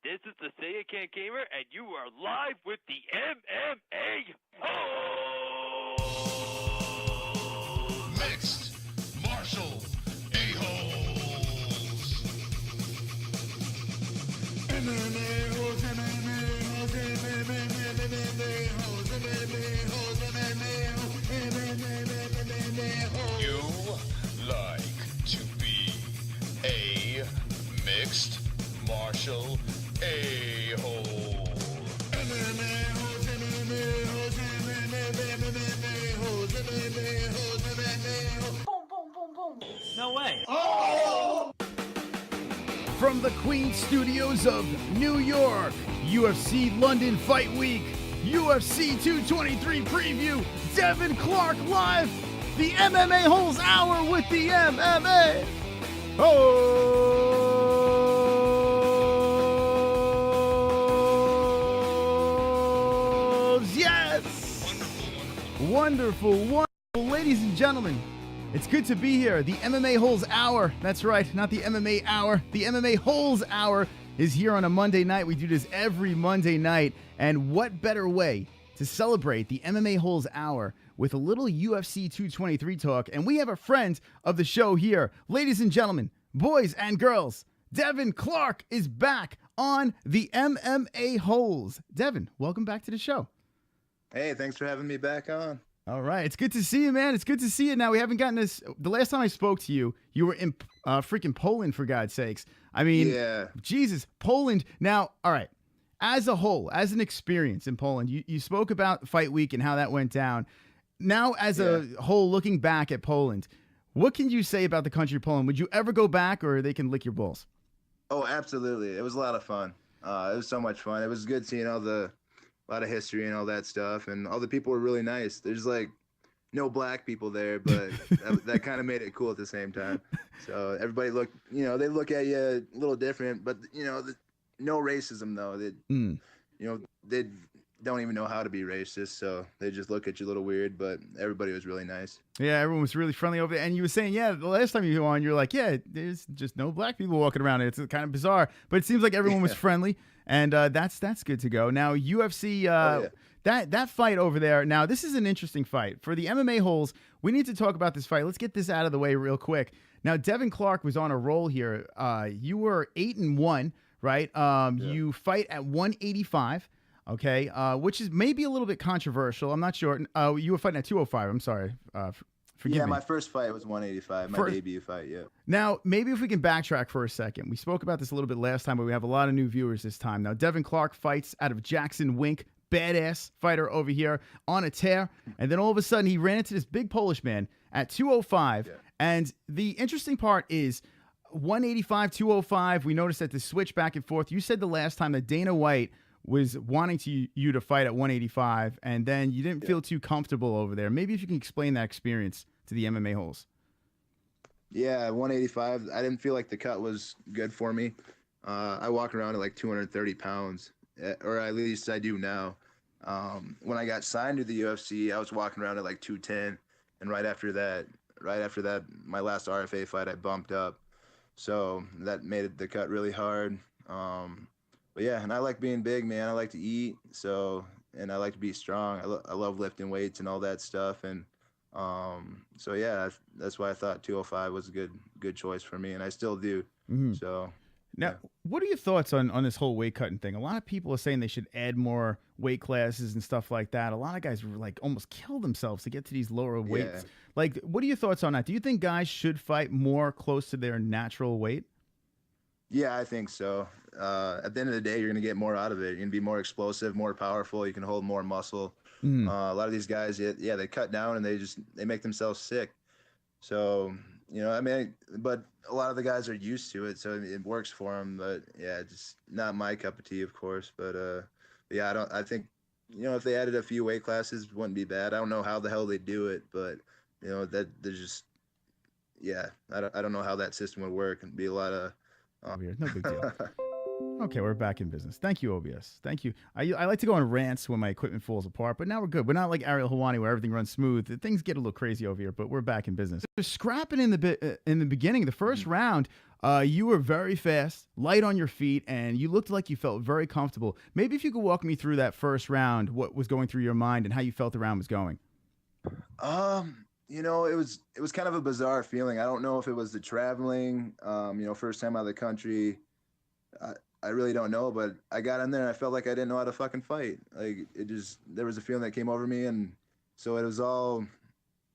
This is the Say It Can't Gamer, and you are live with the MMA Holes! Mixed Martial A-Holes. MMA Holes, MMA Holes, MMA Holes, MMA Holes, MMA Holes. You like to be a mixed martial A-hole. MMA holes, MMA holes, MMA holes, MMA holes, MMA holes. Boom, boom, boom, boom. No way. Oh! From the Queen Studios of New York, UFC London Fight Week, UFC 223 preview, Devin Clark live, the MMA Holes Hour with the MMA Holes. Yes! Wonderful, wonderful. Ladies and gentlemen, it's good to be here. The MMA Holes Hour. That's right, not the MMA Hour. The MMA Holes Hour is here on a Monday night. We do this every Monday night. And what better way to celebrate the MMA Holes Hour with a little UFC 223 talk? And we have a friend of the show here. Ladies and gentlemen, boys and girls, Devin Clark is back on the MMA Holes. Devin, welcome back to the show. Hey, thanks for having me back on. All right. It's good to see you, man. It's good to see you. Now, we haven't gotten this. The last time I spoke to you, you were in freaking Poland, for God's sakes. I mean, Yeah. Jesus, Poland. Now, all right. As a whole, as an experience in Poland, you spoke about Fight Week and how that went down. Now, as a whole, looking back at Poland, what can you say about the country of Poland? Would you ever go back, or they can lick your balls? Oh, absolutely. It was a lot of fun. It was so much fun. It was good seeing a lot of history and all that stuff, and all the people were really nice. There's like no black people there, but that kind of made it cool at the same time. So everybody looked, they look at you a little different, but no racism though. They don't even know how to be racist, so they just look at you a little weird, but everybody was really nice. Yeah, everyone was really friendly over there. And you were saying, the last time you were on, you're like, there's just no black people walking around. It's kind of bizarre, but it seems like everyone was friendly, and that's good to go. Now, UFC, that fight over there. Now, this is an interesting fight. For the MMA Holes, we need to talk about this fight. Let's get this out of the way real quick. Now, Devin Clark was on a roll here. You were 8-1, right? You fight at 185. Okay, which is maybe a little bit controversial. I'm not sure. You were fighting at 205. I'm sorry. Forgive me. My first fight was 185. My debut fight, yeah. Now, maybe if we can backtrack for a second. We spoke about this a little bit last time, but we have a lot of new viewers this time. Now, Devin Clark fights out of Jackson Wink. Badass fighter over here on a tear. And then all of a sudden, he ran into this big Polish man at 205. Yeah. And the interesting part is 185, 205. We noticed that the switch back and forth. You said the last time that Dana White was wanting you to fight at 185, and then you didn't feel too comfortable over there. Maybe if you can explain that experience to the MMA Holes. Yeah, 185. I didn't feel like the cut was good for me. I walk around at like 230 pounds, or at least I do now. When I got signed to the UFC, I was walking around at like 210, and right after that, my last RFA fight, I bumped up. So that made the cut really hard. But yeah, and I like being big, man. I like to eat, and I like to be strong. I love lifting weights and all that stuff, and so yeah, that's why I thought 205 was a good choice for me, and I still do. Mm-hmm. So now, what are your thoughts on this whole weight cutting thing? A lot of people are saying they should add more weight classes and stuff like that. A lot of guys like almost kill themselves to get to these lower weights. Yeah. Like, what are your thoughts on that? Do you think guys should fight more close to their natural weight? Yeah, I think so. At the end of the day, you're going to get more out of it. You're going to be more explosive, more powerful. You can hold more muscle. A lot of these guys, they cut down and they make themselves sick. So, but a lot of the guys are used to it, so it works for them. But yeah, just not my cup of tea, of course. But I think, if they added a few weight classes, it wouldn't be bad. I don't know how the hell they do it, but that there's just, I don't know how that system would work. It'd be a lot of, no big deal. Okay, we're back in business. Thank you, OBS. Thank you. I like to go on rants when my equipment falls apart, but now we're good. We're not like Ariel Helwani where everything runs smooth. Things get a little crazy over here, but we're back in business. Scrapping in the beginning, the first round, You were very fast, light on your feet, and you looked like you felt very comfortable. Maybe if you could walk me through that first round, what was going through your mind and how you felt the round was going. You know, it was kind of a bizarre feeling. I don't know if it was the traveling, you know, first time out of the country. I really don't know, but I got in there and I felt like I didn't know how to fucking fight. Like there was a feeling that came over me, and so it was all,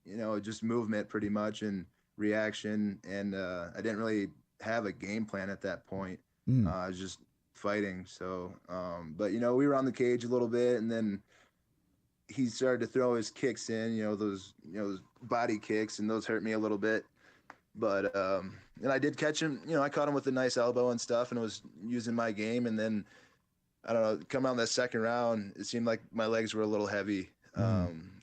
you know, just movement pretty much and reaction, and I didn't really have a game plan at that point. I was just fighting. So, but you know, we were on the cage a little bit, and then he started to throw his kicks in, those body kicks, and those hurt me a little bit. But and I did catch him. I caught him with a nice elbow and stuff, and was using my game. And then I don't know, coming out in that second round, it seemed like my legs were a little heavy.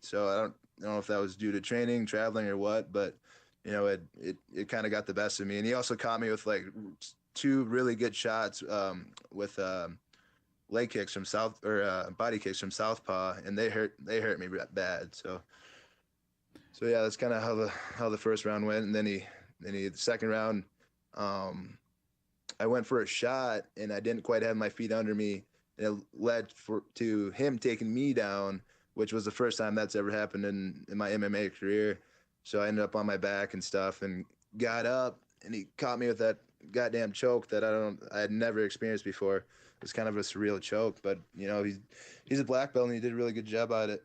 So I don't know if that was due to training, traveling, or what. But it kind of got the best of me. And he also caught me with like 2 really good shots with leg kicks from body kicks from southpaw, and they hurt me bad. So yeah, that's kind of how the first round went. And then the second round, I went for a shot and I didn't quite have my feet under me, and it led to him taking me down, which was the first time that's ever happened in my MMA career. So I ended up on my back and stuff, and got up, and he caught me with that goddamn choke that I had never experienced before. It was kind of a surreal choke, but he's a black belt and he did a really good job at it.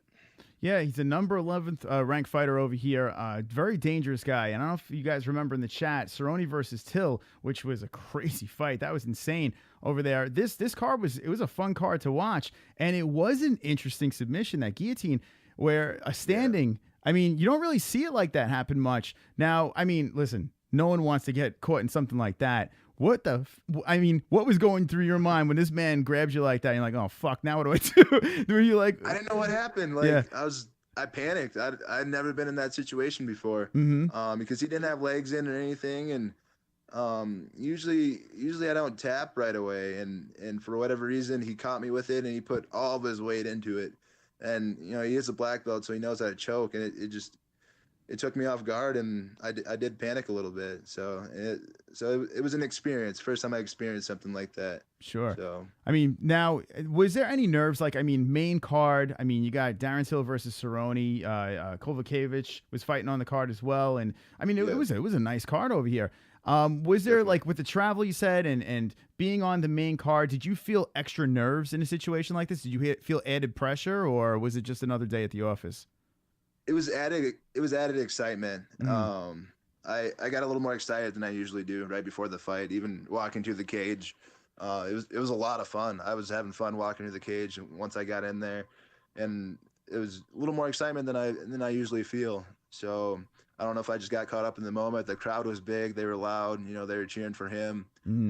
Yeah, he's a number 11th ranked fighter over here. Very dangerous guy. And I don't know if you guys remember in the chat, Cerrone versus Till, which was a crazy fight. That was insane over there. This card was a fun card to watch, and it was an interesting submission, that guillotine, where a standing. Yeah. I mean, you don't really see it like that happen much. Now, I mean, listen, no one wants to get caught in something like that. What was going through your mind when this man grabs you like that? And you're like, oh fuck, now what do I do? Were you like, I didn't know what happened. Like, yeah. I panicked. I'd never been in that situation before. Because he didn't have legs in or anything, and usually I don't tap right away, and for whatever reason he caught me with it, and he put all of his weight into it, and he is a black belt, so he knows how to choke, and it took me off guard, and I did panic a little bit. So it was an experience. First time I experienced something like that. Sure. So I mean, now, was there any nerves? Like, I mean, main card. I mean, you got Darren Till versus Cerrone. Kovacevic was fighting on the card as well, and I mean, it was a nice card over here. Was there, like, with the travel you said and being on the main card, did you feel extra nerves in a situation like this? Did you feel added pressure, or was it just another day at the office? It was added excitement. I got a little more excited than I usually do right before the fight. Even walking to the cage, it was a lot of fun. I was having fun walking to the cage once I got in there, and it was a little more excitement than I usually feel. So I don't know if I just got caught up in the moment. The crowd was big. They were loud. They were cheering for him.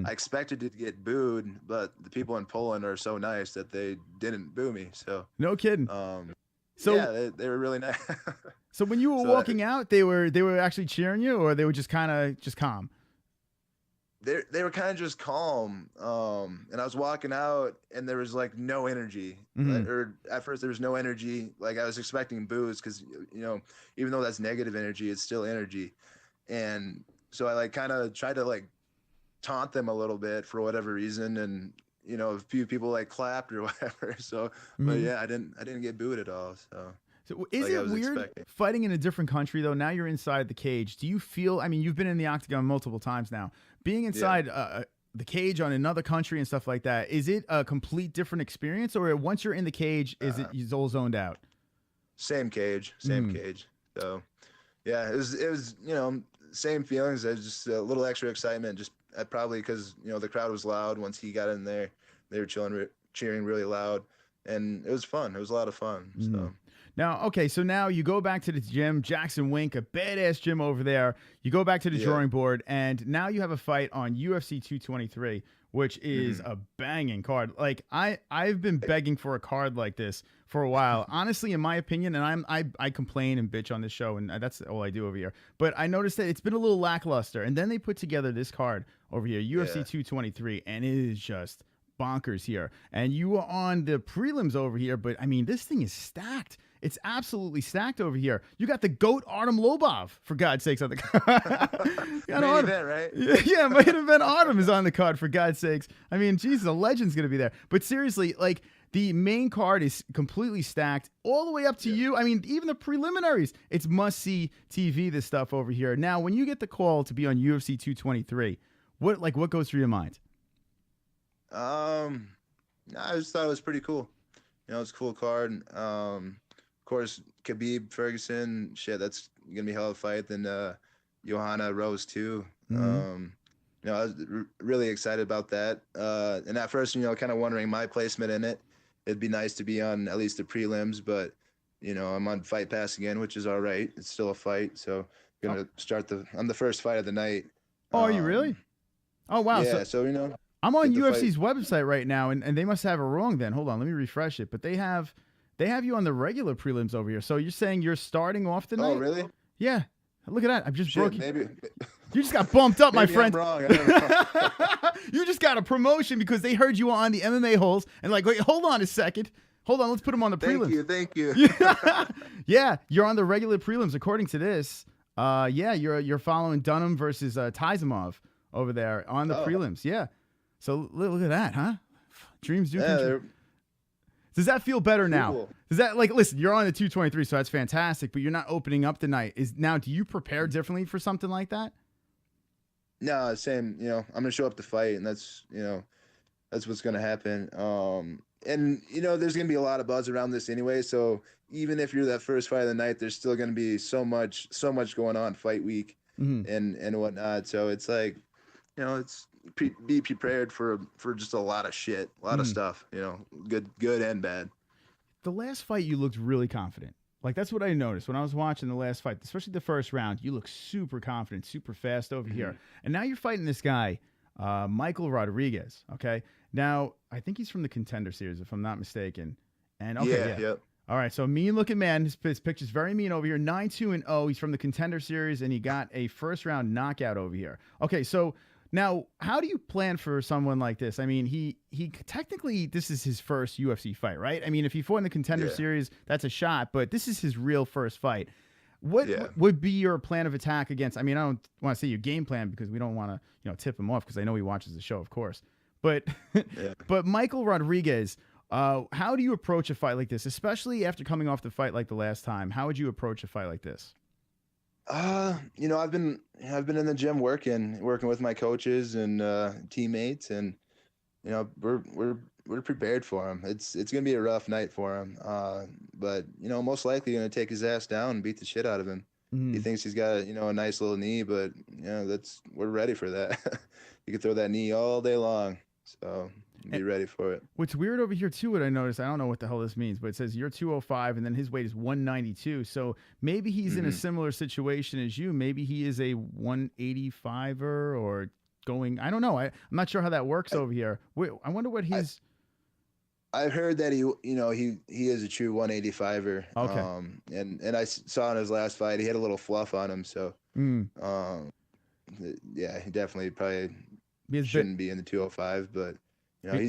I expected to get booed, but the people in Poland are so nice that they didn't boo me. So no kidding. So yeah, they were really nice. So when you were walking out, they were actually cheering you, or they were just kind of calm? They were kind of just calm. And I was walking out, and there was like no energy. Or at first there was no energy. Like, I was expecting boos, because even though that's negative energy, it's still energy. And so I like kind of tried to like taunt them a little bit for whatever reason, and a few people like clapped or whatever. So, but yeah, I didn't get booed at all. So is it weird fighting in a different country though? Now you're inside the cage. Do you feel? I mean, you've been in the octagon multiple times now. Being inside the cage on another country and stuff like that, is it a complete different experience, or once you're in the cage, is it all zoned out? Same cage. So, yeah, it was same feelings. There's just a little extra excitement, just probably because the crowd was loud. Once he got in there, they were cheering really loud, and it was fun. It was a lot of fun. So now, okay, so now you go back to the gym, Jackson Wink, a badass gym over there. You go back to the drawing board, and now you have a fight on UFC 223, which is a banging card. Like, I've been begging for a card like this for a while. Honestly, in my opinion, and I complain and bitch on this show, and that's all I do over here. But I noticed that it's been a little lackluster, and then they put together this card over here, UFC 223, and it is just bonkers here. And you are on the prelims over here, but I mean, this thing is stacked. It's absolutely stacked over here. You got the GOAT Artem Lobov, for God's sakes, on the card. Main event, right? Yeah, main event Artem is on the card, for God's sakes. I mean, Jesus, a legend's going to be there. But seriously, like, the main card is completely stacked all the way up to you. I mean, even the preliminaries, it's must-see TV, this stuff over here. Now, when you get the call to be on UFC 223, what goes through your mind? I just thought it was pretty cool. It's a cool card. Of course, Khabib, Ferguson, shit, that's going to be a hell of a fight. Then Johanna Rose, too. I was really excited about that. And at first, kind of wondering my placement in it. It'd be nice to be on at least the prelims, but, I'm on Fight Pass again, which is all right. It's still a fight. So I'm going to start on the first fight of the night. Oh, are you really? Oh, wow. Yeah, so I'm on UFC's website right now, and they must have it wrong then. Hold on, let me refresh it. But they have you on the regular prelims over here. So you're saying you're starting off the night? Oh, really? Yeah. Look at that. I've just broke you. Maybe. You just got bumped up, my friend. I'm wrong. I don't know. You just got a promotion because they heard you on the MMA holes and like, wait, hold on a second. Hold on, let's put him on the prelims. Thank you. Yeah, you're on the regular prelims according to this. You're following Dunham versus Tizamov over there on the prelims. Yeah. So look at that, huh? Dreams do come true. Does that feel better now? Cool. Does that, like, listen, you're on the 223, so that's fantastic, but you're not opening up the night. Do you prepare differently for something like that? No, same. I'm gonna show up to fight, and that's what's gonna happen. And there's gonna be a lot of buzz around this anyway. So even if you're that first fight of the night, there's still gonna be so much going on fight week and whatnot. So it's like, it's be prepared for just a lot of shit, a lot of stuff. Good and bad. The last fight, you looked really confident. Like, that's what I noticed when I was watching the last fight, especially the first round. You look super confident, super fast over here. And now you're fighting this guy, Michael Rodriguez, okay? Now, I think he's from the Contender Series, if I'm not mistaken. And okay, yeah. All right, so mean-looking man. His picture's very mean over here. 9-2-0. He's from the Contender Series, and he got a first-round knockout over here. Okay, so now, how do you plan for someone like this? I mean, he technically, this is his first UFC fight, right? I mean, if he fought in the Contender Series, that's a shot, but this is his real first fight. What would be your plan of attack against? I mean, I don't want to say your game plan because we don't want to, tip him off because I know he watches the show, of course. But but Michael Rodriguez, how do you approach a fight like this, especially after coming off the fight like the last time? How would you approach a fight like this? I've been in the gym working with my coaches and teammates, and we're prepared for him. It's gonna be a rough night for him, but most likely gonna take his ass down and beat the shit out of him. He thinks he's got a nice little knee, but we're ready for that. You can throw that knee all day long, so be ready for it. What's weird over here too, what I noticed, I don't know what the hell this means, but it says you're 205 and then his weight is 192. So maybe he's in a similar situation as you. Maybe he is a 185er or going, I don't know. I'm not sure how that works over here. I wonder what he's. I've heard that he is a true 185er. Okay. And I saw in his last fight, he had a little fluff on him. So, yeah, he definitely probably shouldn't be in the 205, but.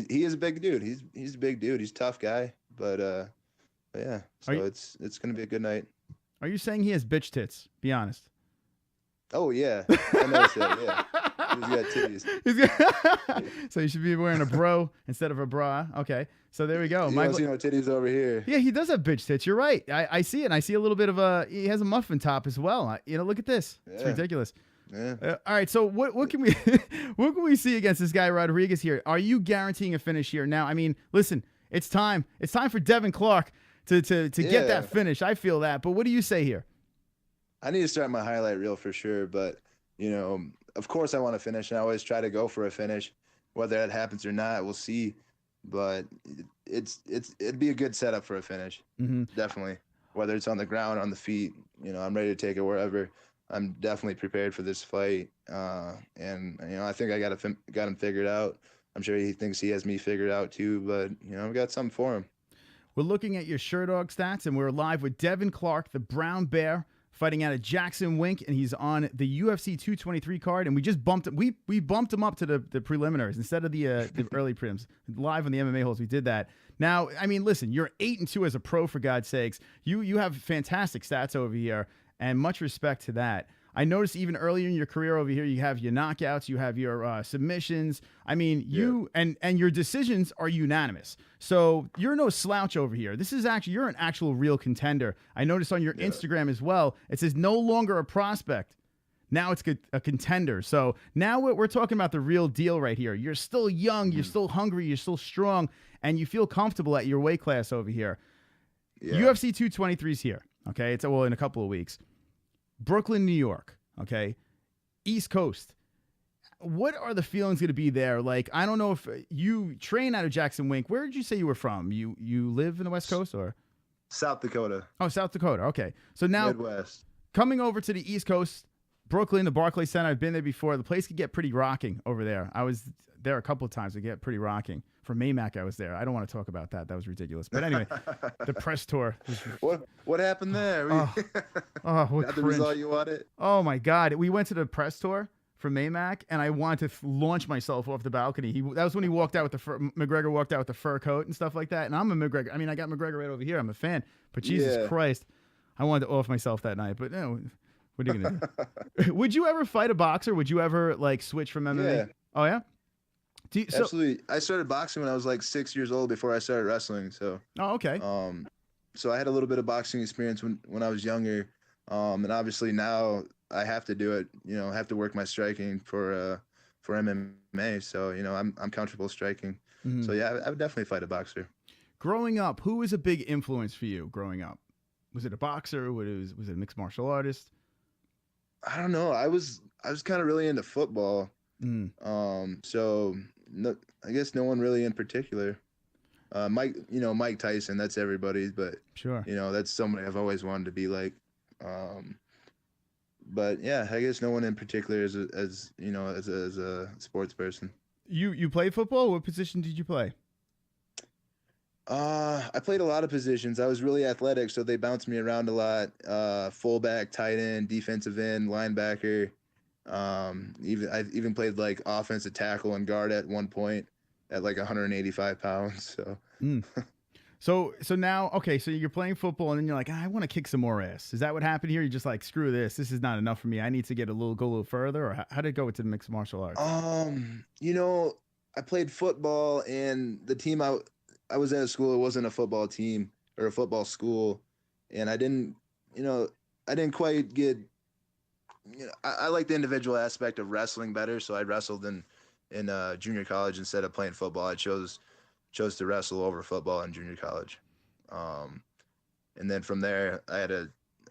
He is a big dude. He's a big dude. He's a tough guy, but yeah. So it's gonna be a good night. Are you saying he has bitch tits? Be honest. Oh yeah, I noticed that. Yeah, he's got titties. So you should be wearing a bro instead of a bra. Okay, so there we go. You don't see no titties over here. Yeah, he does have bitch tits. You're right. I see it. And I see a little bit of he has a muffin top as well. Look at this. It's ridiculous. Yeah. All right. So what can we what can we see against this guy Rodriguez here? Are you guaranteeing a finish here now? I mean, listen, it's time. It's time for Devin Clark to get that finish. I feel that. But what do you say here? I need to start my highlight reel for sure. But of course I want to finish, and I always try to go for a finish. Whether that happens or not, we'll see. But it'd be a good setup for a finish. Definitely. Whether it's on the ground or on the feet, I'm ready to take it wherever. I'm definitely prepared for this fight, and I think I got him figured out. I'm sure he thinks he has me figured out too, but I've got something for him. We're looking at your SureDog stats, and we're live with Devin Clark, the Brown Bear, fighting out of Jackson Wink, and he's on the UFC 223 card. And we just bumped him. We bumped him up to the preliminaries instead of the early prelims. Live on the MMA holes, we did that. Now, I mean, listen, you're 8-2 as a pro, for God's sakes. You have fantastic stats over here, and much respect to that. I noticed even earlier in your career over here, you have your knockouts, you have your submissions. I mean, you and your decisions are unanimous. So you're no slouch over here. This is actually, you're an actual real contender. I noticed on your Instagram as well, it says no longer a prospect. Now it's a contender. So now we're talking about the real deal right here. You're still young, you're still hungry, you're still strong, and you feel comfortable at your weight class over here. Yeah. UFC 223 is here. Okay, it's in a couple of weeks. Brooklyn, New York, okay? East Coast. What are the feelings going to be there? Like, I don't know if you train out of Jackson Wink. Where did you say you were from? You live in the West Coast or? South Dakota. Oh, South Dakota. Okay. So now Midwest. Coming over to the East Coast, Brooklyn, the Barclays Center. I've been there before. The place could get pretty rocking over there. I was there a couple of times. It get pretty rocking. For Maymac, I was there. I don't want to talk about that. That was ridiculous. But anyway, the press tour. What happened there? What the result you wanted? Oh, my God. We went to the press tour for Maymac, and I wanted to launch myself off the balcony. That was when he walked out with McGregor walked out with the fur coat and stuff like that. And I'm a McGregor. I mean, I got McGregor right over here. I'm a fan. But Jesus Christ, I wanted to off myself that night. But no, what are you going to do? Would you ever fight a boxer? Would you ever, like, switch from MMA? Yeah. Oh, yeah? Absolutely. I started boxing when I was like 6 years old before I started wrestling. So. Oh, okay. So I had a little bit of boxing experience when I was younger. And obviously now I have to do it. You know, I have to work my striking for MMA. So I'm comfortable striking. Mm-hmm. So yeah, I would definitely fight a boxer. Growing up, who was a big influence for you? Growing up, was it a boxer? Was it a mixed martial artist? I don't know. I was kind of really into football. So no, I guess no one really in particular. Mike Tyson, that's everybody's, but sure, that's somebody I've always wanted to be like. But yeah, I guess no one in particular as a sports person. You played football? What position did you play? I played a lot of positions. I was really athletic, so they bounced me around a lot. Fullback, tight end, defensive end, linebacker. I even played like offensive tackle and guard at one point at like 185 pounds. So. So now, okay, so you're playing football and then you're like, I want to kick some more ass. Is that what happened here? You're just like, screw this. This is not enough for me. I need to go a little further. Or how did it go with the mixed martial arts? I played football, and the team I was at a school. It wasn't a football team or a football school, and I didn't quite get. I like the individual aspect of wrestling better, so I wrestled in junior college instead of playing football. I chose to wrestle over football in junior college, and then from there I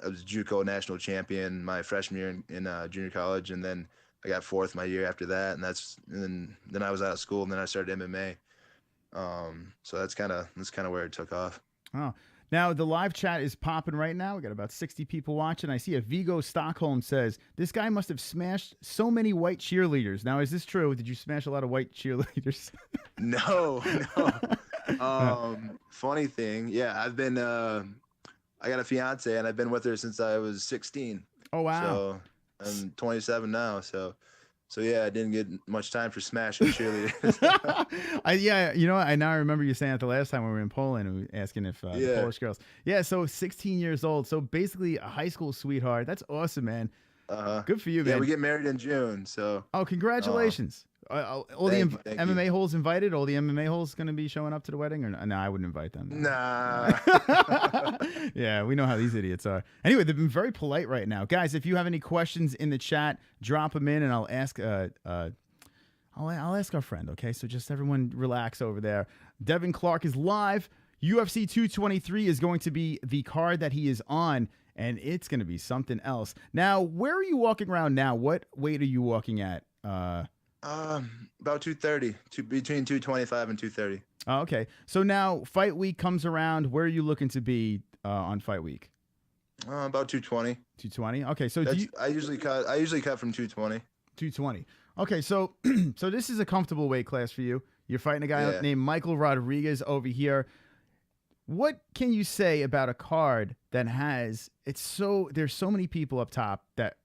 was JUCO national champion my freshman year in junior college, and then I got fourth my year after that, and then I was out of school, and then I started MMA. So that's kind of where it took off. Oh. Now, the live chat is popping right now. We got about 60 people watching. I see a Vigo Stockholm says, this guy must have smashed so many white cheerleaders. Now, is this true? Did you smash a lot of white cheerleaders? No. Funny thing. Yeah, I got a fiance, and I've been with her since I was 16. Oh, wow. So I'm 27 now, so yeah, I didn't get much time for smashing cheerleaders. I now remember you saying it the last time we were in Poland and we were asking if the Polish girls. Yeah, so 16 years old, so basically a high school sweetheart. That's awesome, man. Good for you, man. Yeah, we get married in June, so. Oh, congratulations. All the MMA holes invited? All the MMA holes going to be showing up to the wedding? Or no, I wouldn't invite them. Nah. Yeah, we know how these idiots are. Anyway, they've been very polite right now. Guys, if you have any questions in the chat, drop them in and I'll ask I'll ask our friend, okay? So just everyone relax over there. Devin Clark is live. UFC 223 is going to be the card that he is on, and it's going to be something else. Now, where are you walking around now? What weight are you walking at? About 230, between 225 and 230. Oh, okay. So now fight week comes around. Where are you looking to be on fight week? About 220. 220. Okay. So I usually cut from 220. 220. Okay. So so this is a comfortable weight class for you. You're fighting a guy named Michael Rodriguez over here. What can you say about a card that has there's so many people up top that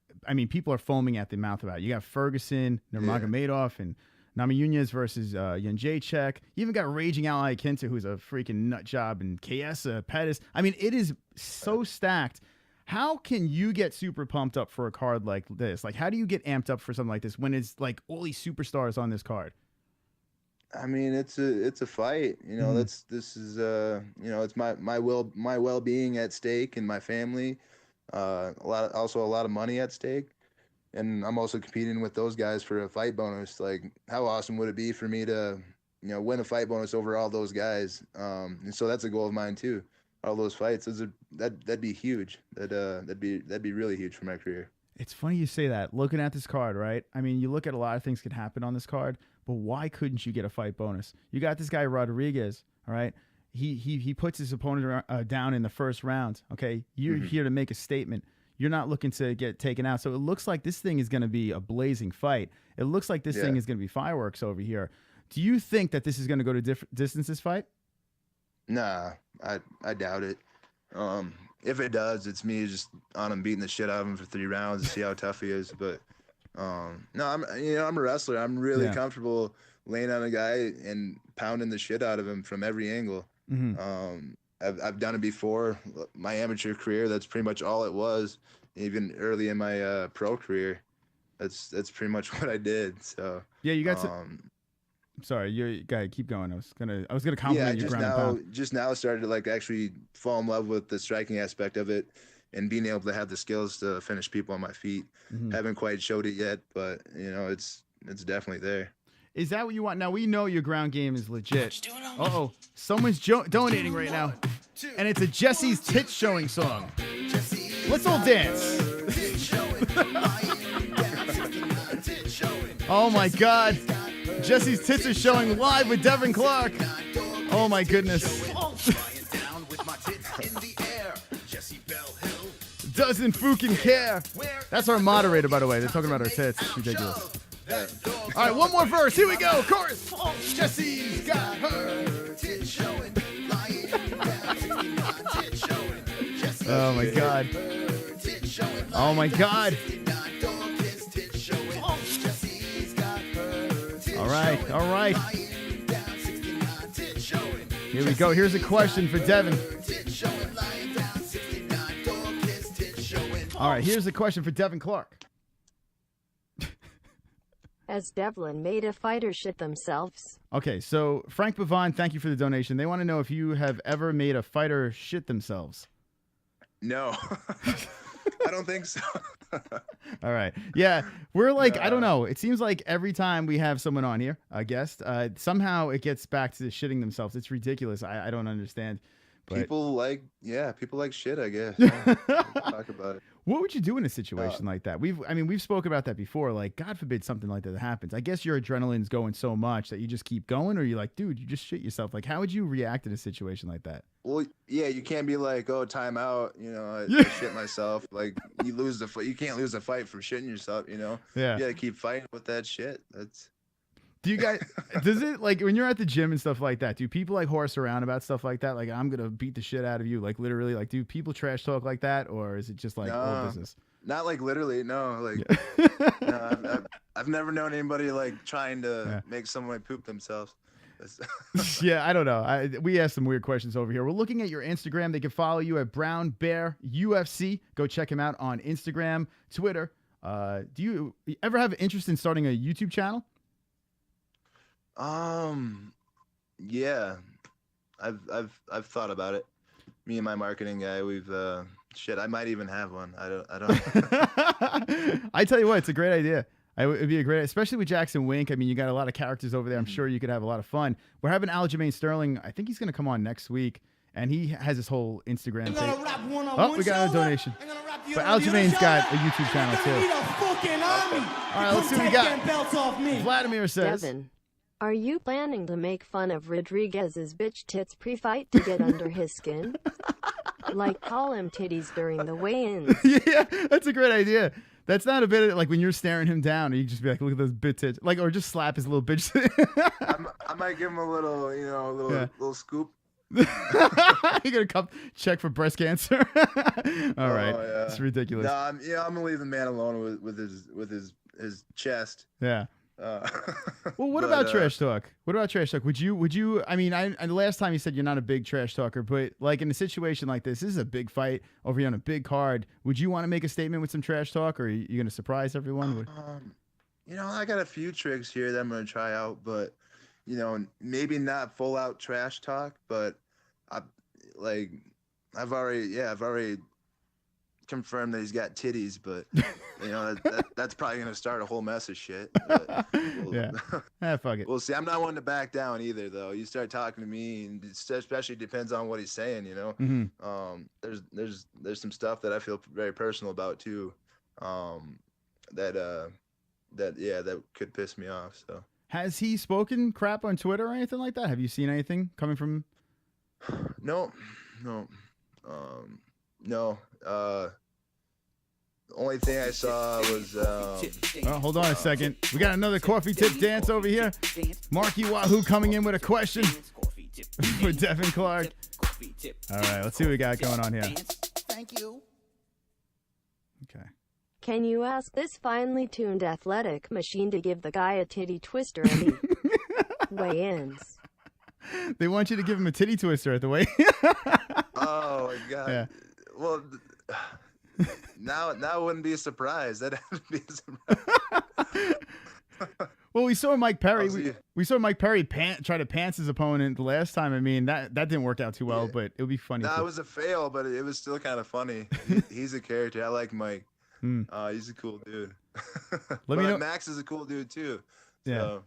people are foaming at the mouth about it. You got Ferguson, Nurmagomedov, and Namajunas versus Jędrzejczyk. You even got Raging Ally Kenta, who's a freaking nut job, and Chiesa, Pettis. It is so stacked. How can you get super pumped up for a card like this? Like, how do you get amped up for something like this when it's like all these superstars on this card? It's a fight. This is it's my well-being at stake and my family. A lot of money at stake, and I'm also competing with those guys for a fight bonus. Like, how awesome would it be for me to win a fight bonus over all those guys? And so that's a goal of mine too. All those fights, that'd be huge. That'd be really huge for my career. It's funny you say that. Looking at this card, right? You look at a lot of things could happen on this card, but why couldn't you get a fight bonus? You got this guy Rodriguez, all right? He puts his opponent down in the first round. Okay, you're here to make a statement. You're not looking to get taken out. So it looks like this thing is going to be a blazing fight. It looks like this thing is going to be fireworks over here. Do you think that this is going to go to different distances fight? Nah, I doubt it. If it does, it's me just on him beating the shit out of him for 3 rounds to see how tough he is. But no, I'm a wrestler. I'm really comfortable laying on a guy and pounding the shit out of him from every angle. I've done it before. My amateur career, that's pretty much all it was. Even early in my pro career, that's pretty much what I did. So yeah, you got sorry, you gotta keep going. I was gonna compliment you. Just now started to like actually fall in love with the striking aspect of it and being able to have the skills to finish people on my feet. Haven't quite showed it yet, but it's definitely there. Is that what you want? Now, we know your ground game is legit. Uh-oh. Someone's donating right now. And it's a Jessie's Tits Showing song. Let's all dance. Oh, my God. Jesse's Tits are showing live with Devin Clark. Oh, my goodness. Doesn't fucking care. That's our moderator, by the way. They're talking about our tits. It's ridiculous. All right, one more verse. Here we go. Chorus. Jessie's got her tits showing. Oh my God. Oh my God. All right, all right. Here we go. Here's a question for Devin. All right, here's a question for Devin Clark. Has Devlin made a fighter shit themselves? Okay, so Frank Bavon, thank you for the donation. They want to know if you have ever made a fighter shit themselves. No, I don't think so. All right. Yeah, we're like, I don't know. It seems like every time we have someone on here, a guest, somehow it gets back to shitting themselves. It's ridiculous. I don't understand. But people like shit, I guess. Talk about it. What would you do in a situation like that? We've spoken about that before. Like, God forbid something like that happens. I guess your adrenaline's going so much that you just keep going, or you're like, dude, you just shit yourself. Like, how would you react in a situation like that? Well, yeah, you can't be like, oh, time out. I shit myself. Like, you lose the fight. You can't lose a fight for shitting yourself. Yeah. You gotta keep fighting with that shit. Do you guys, does it, like, when you're at the gym and stuff like that, do people, like, horse around about stuff like that? Like, I'm going to beat the shit out of you, like, literally? Like, do people trash talk like that, or is it just, like, old business? Not, like, literally, no. Like, no, I've never known anybody, like, trying to make someone poop themselves. Yeah, I don't know. We asked some weird questions over here. We're looking at your Instagram. They can follow you at Brown Bear UFC. Go check him out on Instagram, Twitter. Do you ever have an interest in starting a YouTube channel? Yeah, I've thought about it. Me and my marketing guy, we've I might even have one. I don't. I tell you what, it's a great idea. It'd be a great, especially with Jackson Wink. I mean, you got a lot of characters over there. I'm sure you could have a lot of fun. We're having Aljamain Sterling. I think he's going to come on next week, and he has his whole Instagram page. Oh, we got a donation. But Aljamain's got a YouTube channel too. All right, let's see what we got. Vladimir says, Devin, are you planning to make fun of Rodriguez's bitch tits pre-fight to get under his skin? Like, call him titties during the weigh-ins. Yeah, that's a great idea. That's not a bit like when you're staring him down, and you just be like, "Look at those bit tits," like, or just slap his little bitch. I might give him a little, little scoop. You gonna come check for breast cancer? All right, yeah. it's ridiculous. No, I'm gonna leave the man alone with his chest. Yeah. Uh, Well, what about trash talk? What about trash talk? Would you? I mean, the last time you said you're not a big trash talker, but like in a situation like this is a big fight over here on a big card. Would you want to make a statement with some trash talk, or are you gonna surprise everyone? I got a few tricks here that I'm gonna try out, but maybe not full out trash talk, but I've already confirmed that he's got titties, but that's probably gonna start a whole mess of shit. Fuck it. We'll see. I'm not one to back down either, though. You start talking to me, and it especially depends on what he's saying. There's some stuff that I feel very personal about too, that could piss me off. So has he spoken crap on Twitter or anything like that? Have you seen anything coming from? No. The only thing I saw was. Hold on a second. We got another coffee tip dance over here. Marky Wahoo coming in with a question for Devin Clark. All right, let's see what we got going on here. Thank you. Okay. Can you ask this finely tuned athletic machine to give the guy a titty twister and he weigh-ins? They want you to give him a titty twister at the weigh. Oh my god. Yeah. Well, now it wouldn't be a surprise. That'd have to be a surprise. Well, we saw Mike Perry. We saw Mike Perry try to pants his opponent the last time. I mean, that didn't work out too well, but it would be funny. No, it was a fail, but it was still kind of funny. He's a character. I like Mike. He's a cool dude. Let me know. Max is a cool dude too. Yeah. So.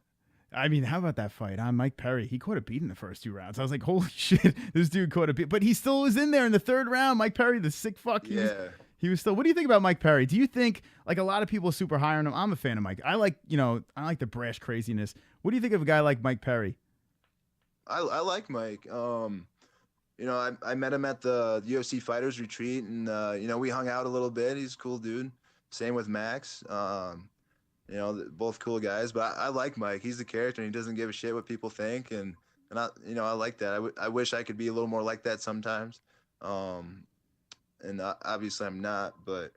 I mean, how about that fight? Mike Perry, he caught a beat in the first 2 rounds. I was like, holy shit, this dude caught a beat. But he still was in there in the 3rd round. Mike Perry, the sick fuck. He was still. What do you think about Mike Perry? Do you think, like, a lot of people are super high on him? I'm a fan of Mike. I like the brash craziness. What do you think of a guy like Mike Perry? I like Mike. I met him at the UFC Fighters Retreat, and we hung out a little bit. He's a cool dude. Same with Max. Both cool guys. But I like Mike. He's the character, and he doesn't give a shit what people think. And I like that. I wish I could be a little more like that sometimes. And obviously I'm not. But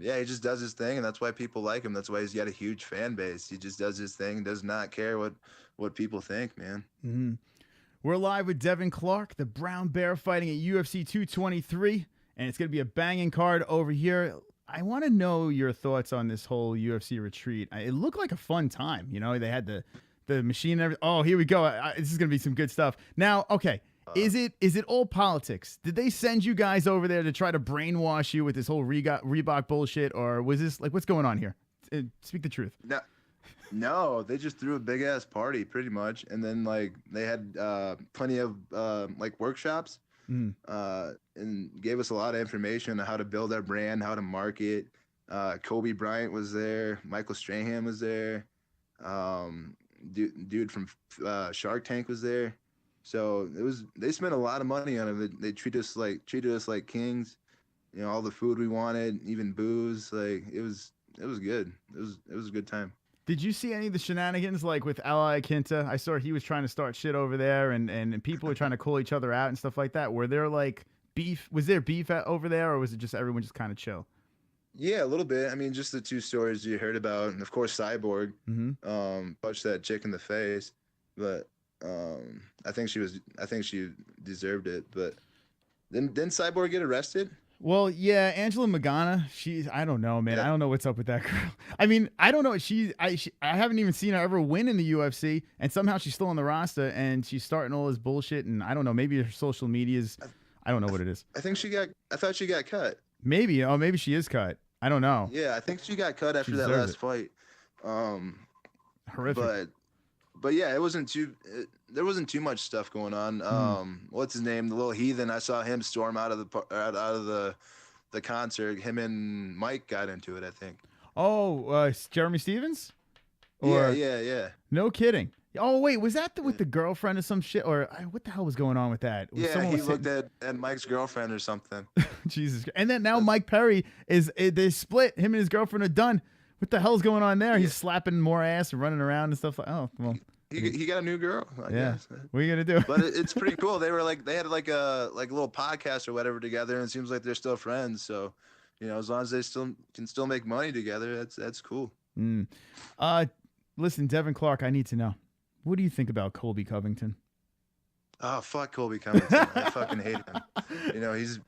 he just does his thing, and that's why people like him. That's why he's got a huge fan base. He just does his thing, does not care what people think, man. Mm-hmm. We're live with Devin Clark, the Brown Bear, fighting at UFC 223, and it's going to be a banging card over here. I want to know your thoughts on this whole UFC retreat. It looked like a fun time. They had the machine and everything. Oh, here we go. This is going to be some good stuff. Now, okay, is it all politics? Did they send you guys over there to try to brainwash you with this whole Reebok bullshit, or was this, like, what's going on here? Speak the truth. No, they just threw a big ass party pretty much, and then like they had plenty of like workshops, and gave us a lot of information on how to build our brand, how to market. Kobe Bryant was there, Michael Strahan was there, dude from Shark Tank was there. So they spent a lot of money on it. They treated us like kings. All the food we wanted, even booze. Like it was good. It was a good time. Did you see any of the shenanigans, like with Ally Quinta? I saw he was trying to start shit over there, and people were trying to call each other out and stuff like that. Were there like beef? Was there beef over there, or was it just everyone just kind of chill? Yeah, a little bit. I mean, just the 2 stories you heard about, and of course Cyborg punched that chick in the face, but I think she deserved it. But didn't Cyborg get arrested? Well, yeah, Angela Magana, I don't know, man. Yeah. I don't know what's up with that girl. I mean, I don't know. I haven't even seen her ever win in the UFC, and somehow she's still on the roster, and she's starting all this bullshit, and I don't know, maybe her social media's, I don't know what it is. I thought she got cut. Maybe she is cut. I don't know. Yeah, I think she got cut after that last fight. Horrific. But yeah, there wasn't too much stuff going on. What's his name? The little heathen. I saw him storm out of the concert. Him and Mike got into it, I think. Oh, Jeremy Stevens? Yeah. No kidding. Oh wait, was that with the girlfriend or some shit? Or what the hell was going on with that? He looked at Mike's girlfriend or something. Jesus. And then now Mike Perry they split. Him and his girlfriend are done. What the hell's going on there? He's slapping more ass and running around and stuff like. Oh well. he got a new girl. I guess. What are you gonna do? But it's pretty cool. They had like a little podcast or whatever together, and it seems like they're still friends. So, as long as they can make money together, that's cool. Listen, Devin Clark, I need to know, what do you think about Colby Covington? Oh, fuck Colby Covington. I fucking hate him. He's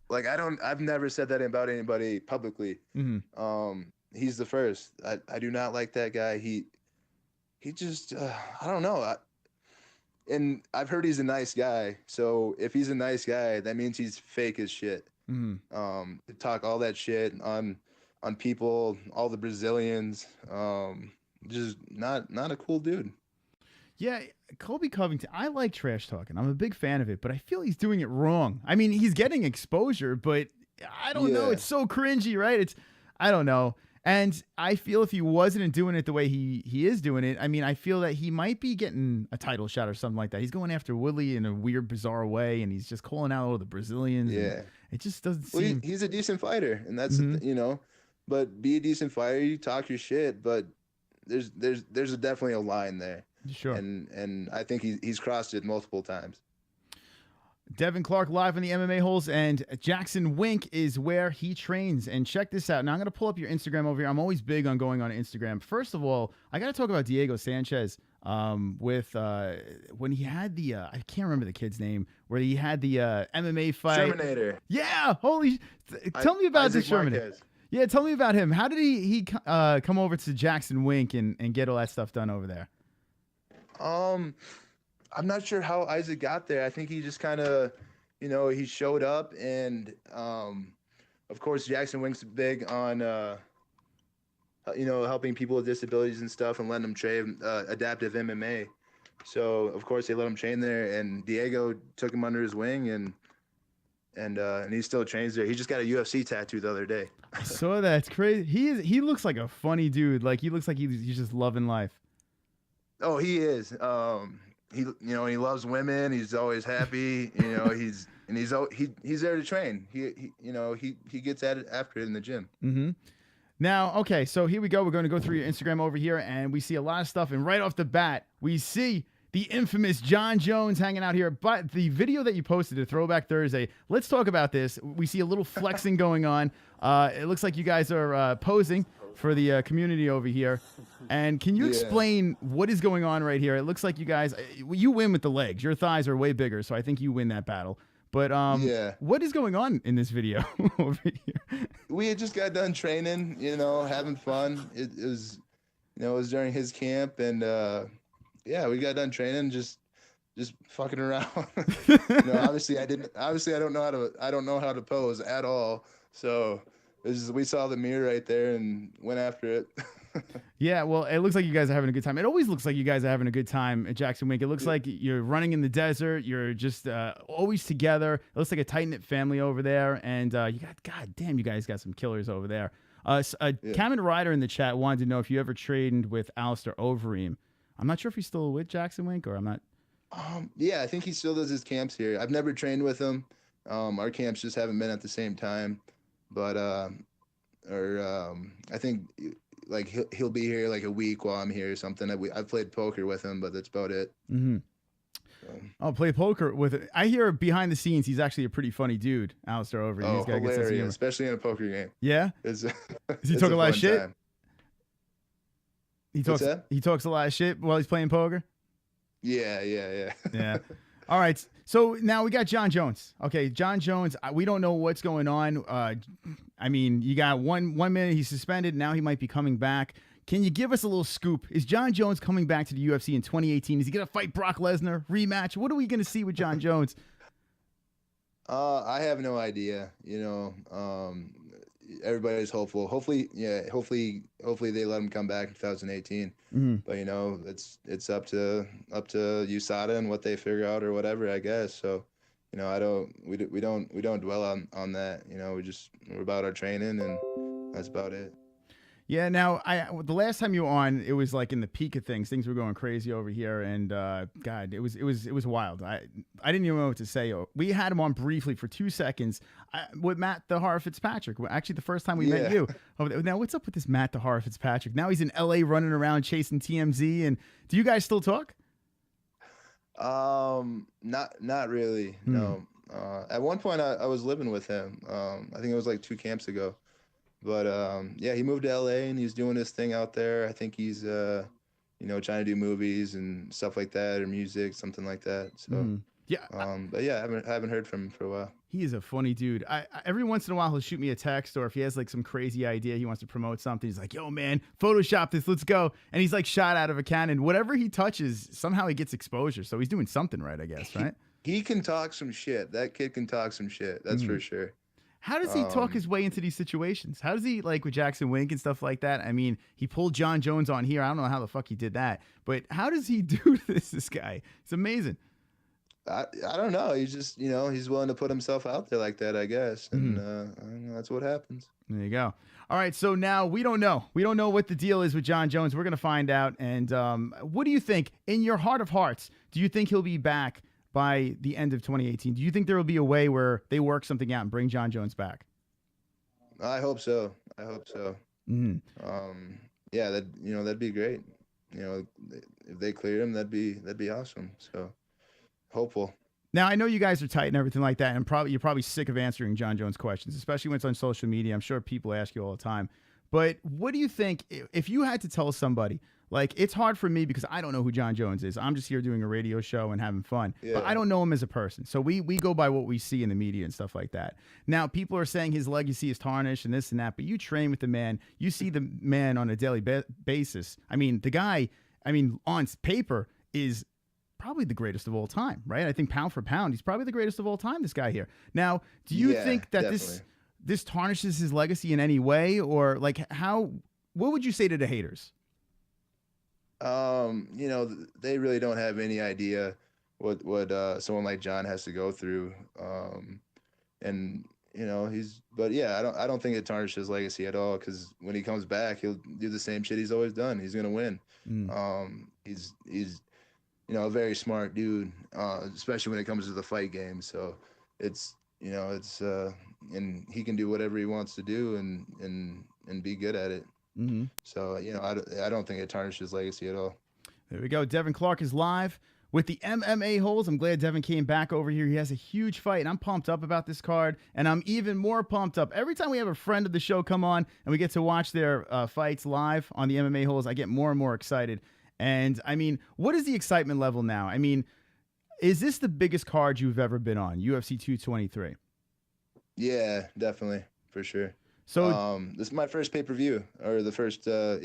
like, I've never said that about anybody publicly. He's the first. I do not like that guy. He just, I don't know. And I've heard he's a nice guy. So if he's a nice guy, that means he's fake as shit. To talk all that shit on people, all the Brazilians, just not a cool dude. Yeah, Colby Covington, I like trash talking. I'm a big fan of it, but I feel he's doing it wrong. I mean, he's getting exposure, but I don't know. It's so cringy, right? I don't know. And I feel if he wasn't doing it the way he is doing it, I mean, I feel that he might be getting a title shot or something like that. He's going after Woodley in a weird, bizarre way, and he's just calling out all the Brazilians. Yeah. It just doesn't seem... He's a decent fighter, and that's, but be a decent fighter, you talk your shit, but there's definitely a line there. Sure. And I think he's crossed it multiple times. Devin Clark live in the MMA holes, and Jackson Wink is where he trains. And check this out. Now I'm going to pull up your Instagram over here. I'm always big on going on Instagram. First of all, I got to talk about Diego Sanchez with when he had the I can't remember the kid's name, where he had the MMA fight. Shermanator. Yeah. Tell me about this Shermanator. Yeah, tell me about him. How did he come over to Jackson Wink and get all that stuff done over there? I'm not sure how Isaac got there. I think he just kind of, he showed up, and of course Jackson Wink's big on helping people with disabilities and stuff and letting them train adaptive MMA. So of course they let him train there, and Diego took him under his wing, and he still trains there. He just got a UFC tattoo the other day. I saw that. It's crazy. He looks like a funny dude. Like he looks like he's just loving life. Oh, he is. He he loves women. He's always happy. He's there to train. He gets at it after it in the gym. Now, okay, so here we go. We're going to go through your Instagram over here, and we see a lot of stuff. And right off the bat, we see the infamous John Jones hanging out here. But the video that you posted, the Throwback Thursday, let's talk about this. We see a little flexing going on. It looks like you guys are posing for the community over here. And can you explain what is going on right here? It looks like you guys, you win with the legs. Your thighs are way bigger, so I think you win that battle. But what is going on in this video over here? We had just got done training, having fun. It was, it was during his camp, and we got done training, just fucking around. Obviously I don't know how to pose at all. So we saw the mirror right there and went after it. Yeah, well, it looks like you guys are having a good time. It always looks like you guys are having a good time at Jackson Wink. It looks like you're running in the desert. You're just always together. It looks like a tight-knit family over there. And you guys got some killers over there. Cameron Ryder in the chat wanted to know if you ever trained with Alistair Overeem. I'm not sure if he's still with Jackson Wink, or I'm not. Yeah, I think he still does his camps here. I've never trained with him. Our camps just haven't been at the same time. But I think like he'll be here like a week while I'm here or something. I've played poker with him, but that's about it. I'll play poker with it. I hear behind the scenes he's actually a pretty funny dude, Alistair Overeem. Oh, hilarious, especially in a poker game. Yeah? Does he talk a lot of shit? Time. He talks a lot of shit while he's playing poker? Yeah. Yeah. All right. So now we got John Jones. Okay, John Jones, we don't know what's going on. I mean, you got one minute he's suspended. Now he might be coming back. Can you give us a little scoop? Is John Jones coming back to the UFC in 2018? Is he going to fight Brock Lesnar? Rematch? What are we going to see with John Jones? I have no idea. Everybody's hopeful. Hopefully they let him come back in 2018. But it's up to USADA and what they figure out or whatever, I guess. So, we don't dwell on that. We're about our training, and that's about it. Yeah. Now, the last time you were on, it was like in the peak of things. Things were going crazy over here, and God, it was wild. I didn't even know what to say. We had him on briefly for 2 seconds with Matt the Horror Fitzpatrick. Actually, the first time we met you. Now, what's up with this Matt the Horror Fitzpatrick? Now he's in LA running around chasing TMZ. And do you guys still talk? Not really. No. At one point, I was living with him. I think it was like 2 camps ago. But yeah, he moved to LA and he's doing his thing out there. I think he's trying to do movies and stuff like that, or music, something like that. So yeah. But yeah, I haven't heard from him for a while. He is a funny dude. Every once in a while he'll shoot me a text, or if he has like some crazy idea, he wants to promote something, he's like, "Yo, man, Photoshop this, let's go." And he's like shot out of a cannon. Whatever he touches, somehow he gets exposure. So he's doing something right, I guess, right? He can talk some shit. That kid can talk some shit. That's for sure. How does he talk his way into these situations? How does he, like with Jackson Wink and stuff like that? I mean, he pulled John Jones on here. I don't know how the fuck he did that, but how does he do this guy? It's amazing. I don't know. He's just, he's willing to put himself out there like that, I guess. And I don't know, that's what happens. There you go. All right. So now we don't know. We don't know what the deal is with John Jones. We're going to find out. And what do you think, in your heart of hearts, do you think he'll be back by the end of 2018? Do you think there will be a way where they work something out and bring John Jones back? I hope so. Yeah, that'd be great. If they clear him, that'd be awesome. So hopeful. Now, I know you guys are tight and everything like that, and you're probably sick of answering John Jones questions, especially when it's on social media. I'm sure people ask you all the time. But what do you think, if you had to tell somebody, like, it's hard for me because I don't know who John Jones is. I'm just here doing a radio show and having fun. Yeah. But I don't know him as a person. So we go by what we see in the media and stuff like that. Now, people are saying his legacy is tarnished and this and that, but you train with the man. You see the man on a daily basis. I mean, the guy, on paper is probably the greatest of all time, right? I think pound for pound, he's probably the greatest of all time, this guy here. Now, do you think that this tarnishes his legacy in any way? Or like what would you say to the haters? They really don't have any idea what someone like John has to go through. But yeah, I don't think it tarnishes his legacy at all, because when he comes back, he'll do the same shit he's always done. He's gonna win. He's a very smart dude, especially when it comes to the fight game. So it's and he can do whatever he wants to do and be good at it. So, I don't think it tarnishes his legacy at all. There we go. Devin Clark is live with the MMA holes. I'm glad Devin came back over here. He has a huge fight, and I'm pumped up about this card, and I'm even more pumped up every time we have a friend of the show come on and we get to watch their fights live on the MMA holes. I get more and more excited. And, what is the excitement level now? Is this the biggest card you've ever been on, UFC 223? Yeah, definitely, for sure. So this is my first pay-per-view, or the first, I'm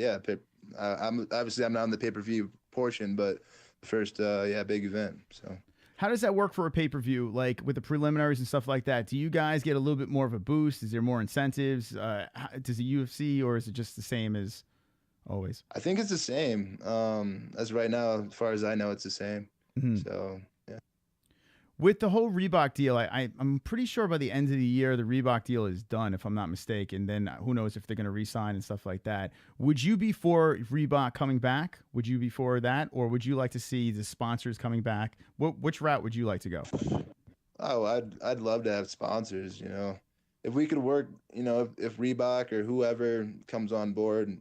not on the pay-per-view portion, but the first, big event. So how does that work for a pay-per-view, like with the preliminaries and stuff like that? Do you guys get a little bit more of a boost? Is there more incentives? Does the UFC, or is it just the same as always? I think it's the same. As right now, as far as I know, it's the same. So yeah. With the whole Reebok deal, I'm pretty sure by the end of the year, the Reebok deal is done, if I'm not mistaken. Then who knows if they're going to re-sign and stuff like that. Would you be for Reebok coming back? Would you be for that? Or would you like to see the sponsors coming back? Which route would you like to go? Oh, I'd love to have sponsors, If we could work, if Reebok or whoever comes on board,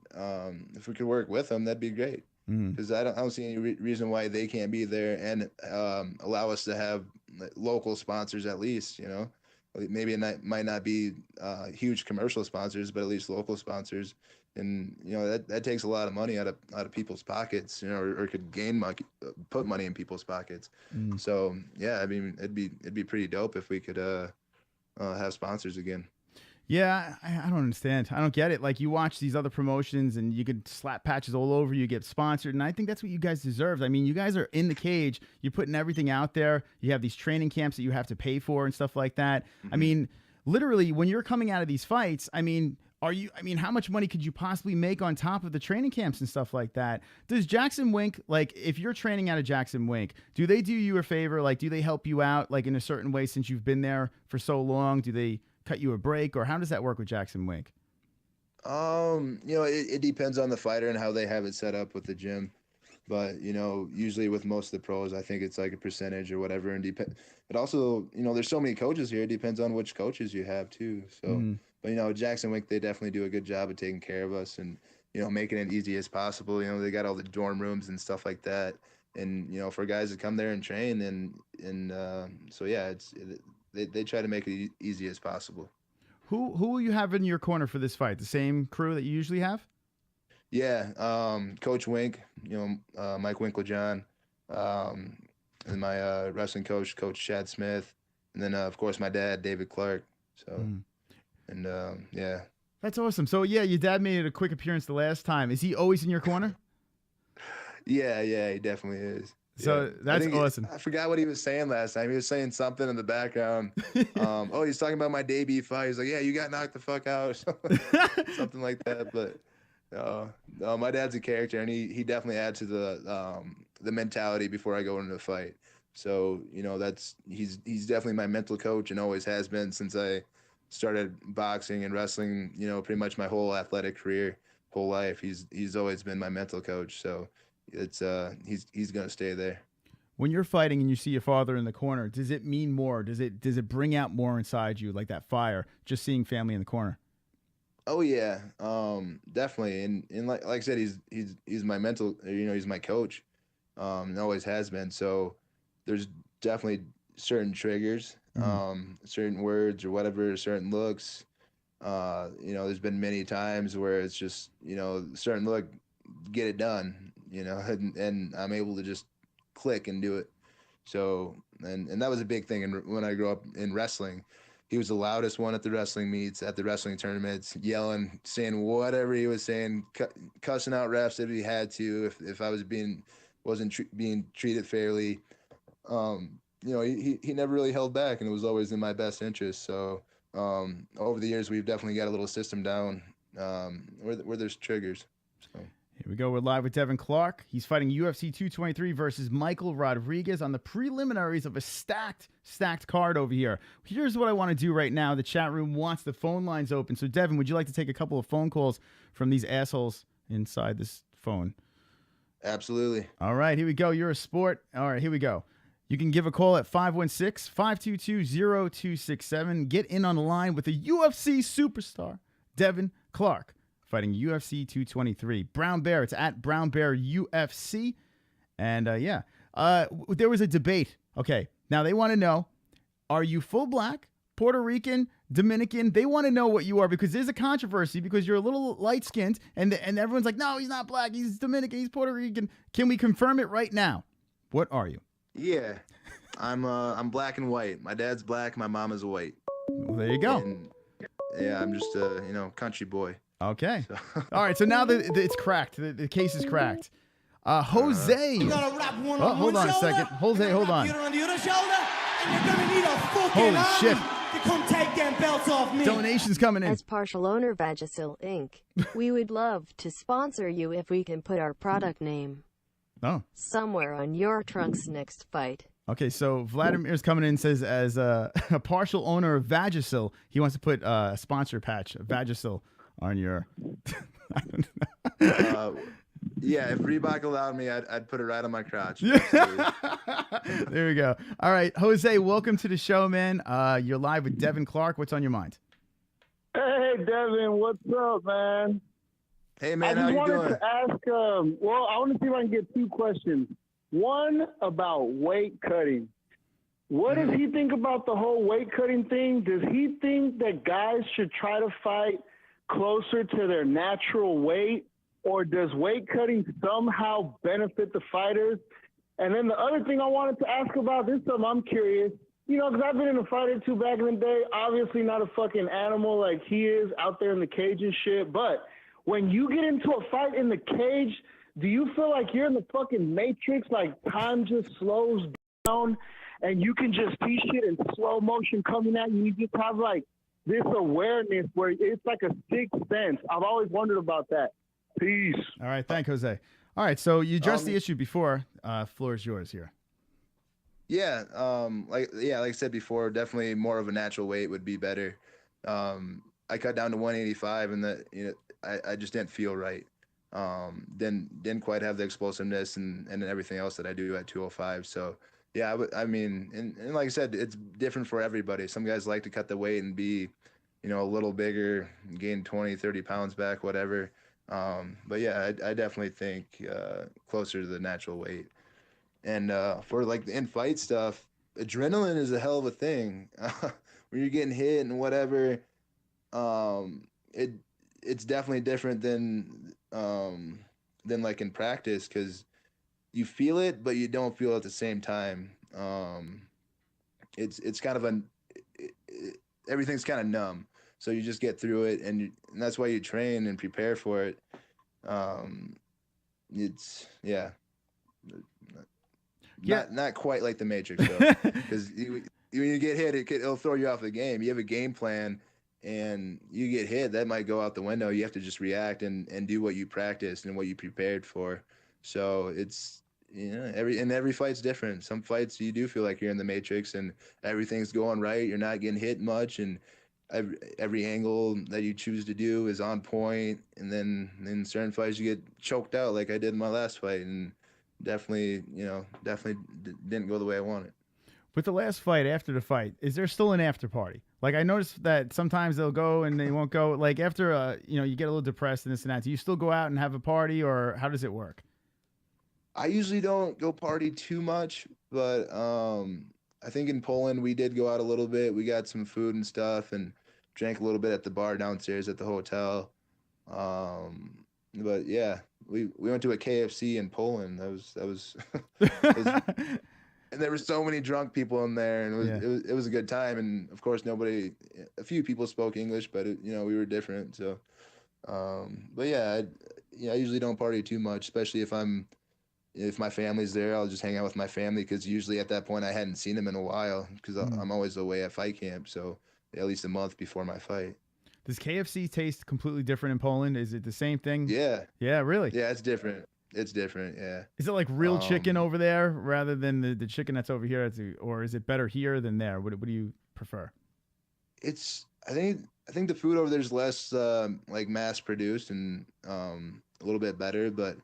if we could work with them, that'd be great. Because I don't see any reason why they can't be there and allow us to have local sponsors at least. Maybe it might not be huge commercial sponsors, but at least local sponsors. And that takes a lot of money out of people's pockets, or could put money in people's pockets. So yeah, it'd be pretty dope if we could have sponsors again. Yeah, I don't understand. I don't get it. Like, you watch these other promotions and you could slap patches all over, you get sponsored, and I think that's what you guys deserve. You guys are in the cage. You're putting everything out there. You have these training camps that you have to pay for and stuff like that. Literally, when you're coming out of these fights, how much money could you possibly make on top of the training camps and stuff like that? Does Jackson Wink, if you're training out of Jackson Wink, do they do you a favor? Do they help you out, in a certain way since you've been there for so long? Do they cut you a break, or how does that work with Jackson Wink? It depends on the fighter and how they have it set up with the gym. But, usually with most of the pros, I think it's like a percentage or whatever. And it also, there's so many coaches here. It depends on which coaches you have too. So, but, Jackson Wink, they definitely do a good job of taking care of us and, making it easy as possible. They got all the dorm rooms and stuff like that. And, for guys to come there and train so yeah, they try to make it easy as possible. Who will you have in your corner for this fight? The same crew that you usually have? Yeah, Coach Wink, Mike Winklejohn, and my wrestling coach, Coach Chad Smith, and then of course my dad, David Clark. So, and yeah, that's awesome. So yeah, your dad made a quick appearance the last time. Is he always in your corner? Yeah, he definitely is. So that's awesome. I forgot what he was saying last time. He was saying something in the background. He's talking about my debut fight. He's like, "Yeah, you got knocked the fuck out," or something like that. But no, my dad's a character, and he definitely adds to the mentality before I go into the fight. So he's definitely my mental coach and always has been since I started boxing and wrestling. Pretty much my whole athletic career, whole life. He's always been my mental coach. So it's he's gonna stay there. When you're fighting and you see your father in the corner, does it mean more? Does it bring out more inside you, like that fire, just seeing family in the corner? Oh yeah, definitely. And like I said, he's my mental, he's my coach, and always has been. So there's definitely certain triggers, certain words or whatever, certain looks. There's been many times where it's just, certain look, get it done, and I'm able to just click and do it. So, and that was a big thing. And when I grew up in wrestling, he was the loudest one at the wrestling meets, at the wrestling tournaments, yelling, saying whatever he was saying, cussing out refs if he had to, if I wasn't being treated fairly. He never really held back, and it was always in my best interest. So over the years, we've definitely got a little system down where there's triggers. So. Here we go. We're live with Devin Clark. He's fighting UFC 223 versus Michael Rodriguez on the preliminaries of a stacked card over here. Here's what I want to do right now. The chat room wants the phone lines open. So, Devin, would you like to take a couple of phone calls from these assholes inside this phone? Absolutely. All right, here we go. You're a sport. All right, here we go. You can give a call at 516-522-0267. Get in on the line with the UFC superstar, Devin Clark, fighting UFC 223. Brown Bear, it's at Brown Bear UFC. And there was a debate. Okay, now they want to know, are you full black, Puerto Rican, Dominican? They want to know what you are because there's a controversy because you're a little light-skinned and everyone's like, no, he's not black, he's Dominican, he's Puerto Rican. Can we confirm it right now? What are you? Yeah, I'm black and white. My dad's black, my mom is white. Well, there you go. And, yeah, I'm just a country boy. Okay. So. All right. So now that it's cracked, the case is cracked. Jose. Hold on a second. Jose, hold on. Holy shit. To come take them belts off me. Donations coming in. As partial owner Vagisil Inc., we would love to sponsor you if we can put our product name somewhere on your trunk's next fight. Okay, so Vladimir's coming in and says, as a partial owner of Vagisil, he wants to put a sponsor patch, Vagisil, on your. I don't know. Yeah, if Reebok allowed me, I'd put it right on my crotch. Yeah. There we go. All right, Jose, welcome to the show, man. You're live with Devin Clark. What's on your mind? Hey, Devin, what's up, man? Hey, man, how you doing? I wanted to ask, I want to see if I can get two questions. One about weight cutting. What does he think about the whole weight cutting thing? Does he think that guys should try to fight closer to their natural weight, or does weight cutting somehow benefit the fighters? And then the other thing I wanted to ask about, this is something I'm curious, because I've been in a fight or two back in the day, obviously not a fucking animal like he is out there in the cage and shit, but when you get into a fight in the cage, do you feel like you're in the fucking Matrix, like time just slows down and you can just see shit in slow motion coming at you? You just have like this awareness where it's like a sixth sense. I've always wondered about that. Peace. All right, thank Jose. All right, so you addressed the issue before. Floor is yours here. Yeah, like I said before, definitely more of a natural weight would be better. I cut down to 185, and I just didn't feel right. Didn't quite have the explosiveness and everything else that I do at 205. So yeah, I mean, and like I said, it's different for everybody. Some guys like to cut the weight and be, a little bigger, gain 20, 30 pounds back, whatever. But yeah, I definitely think closer to the natural weight. And for like the in-fight stuff, adrenaline is a hell of a thing. When you're getting hit and whatever, it's definitely different than like in practice, because you feel it, but you don't feel it at the same time. It's kind of everything's kind of numb, so you just get through it, and that's why you train and prepare for it. It's not quite like the Matrix though, because when you get hit, it'll throw you off the game. You have a game plan, and you get hit, that might go out the window. You have to just react and do what you practiced and what you prepared for. So it's, every fight's different. Some fights you do feel like you're in the Matrix and everything's going right. You're not getting hit much, and every angle that you choose to do is on point. And then in certain fights you get choked out, like I did in my last fight, and definitely didn't go the way I wanted. With the last fight, after the fight, is there still an after party? Like, I noticed that sometimes they'll go and they won't go. Like, after, you get a little depressed and this and that. Do you still go out and have a party, or how does it work? I usually don't go party too much, but I think in Poland we did go out a little bit. We got some food and stuff and drank a little bit at the bar downstairs at the hotel. But yeah, we went to a KFC in Poland. That was and there were so many drunk people in there, and it was a good time. And of course, a few people spoke English, but we were different. So, but yeah, I usually don't party too much, especially if my family's there. I'll just hang out with my family, because usually at that point I hadn't seen them in a while, because I'm always away at fight camp. So at least a month before my fight. Does KFC taste completely different in Poland? Is it the same thing? Yeah. Yeah, really? Yeah, it's different. It's different, yeah. Is it like real chicken over there rather than the chicken that's over here? Or is it better here than there? What do you prefer? I think the food over there is less like mass produced and a little bit better, but